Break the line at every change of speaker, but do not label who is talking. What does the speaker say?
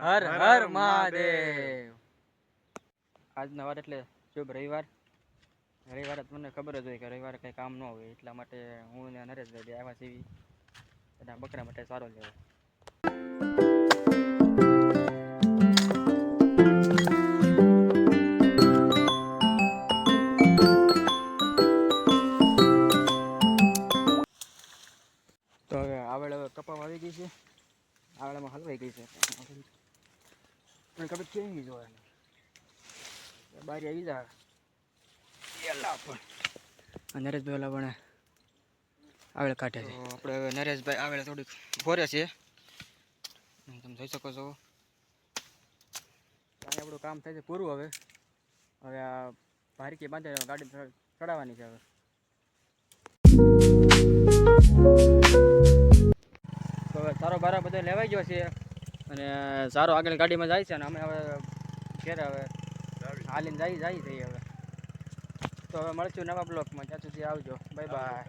હર હર મહાદેવ. આજના વાર એટલે શુભ રવિવાર. રવિવારે તમને ખબર જ હોય કે રવિવારે કંઈ કામ ન હોય, એટલા માટે હું ને નરેશભાઈ બે આવ્યા છીએ એના બકરા માટે સારો લેવો. તો હવે આવડે હવે કપાવ આવી ગઈ છે, આવડામાં હલવાઈ ગઈ છે પણ કપી કેવી જોવે બારી આવી જાય પણ નરેશભાઈ ઓલા પણ આવડે કાઢે છે. આપણે હવે નરેશભાઈ આવડે થોડીક ફોરે છે, તમે જોઈ શકો છો. આપણું કામ થાય છે પૂરું. હવે આ ભારીકી બાંધે ગાડી ચડાવવાની છે. હવે તો હવે સારો બારો બધો લેવાઈ ગયો છે અને સારો આગળ ગાડીમાં જાય છે અને અમે હવે ઘેરે હવે હાલીને જાય જઈએ હવે. તો હવે મળશું નવા બ્લોકમાં, ત્યાં સુધી આવજો, બાય બાય.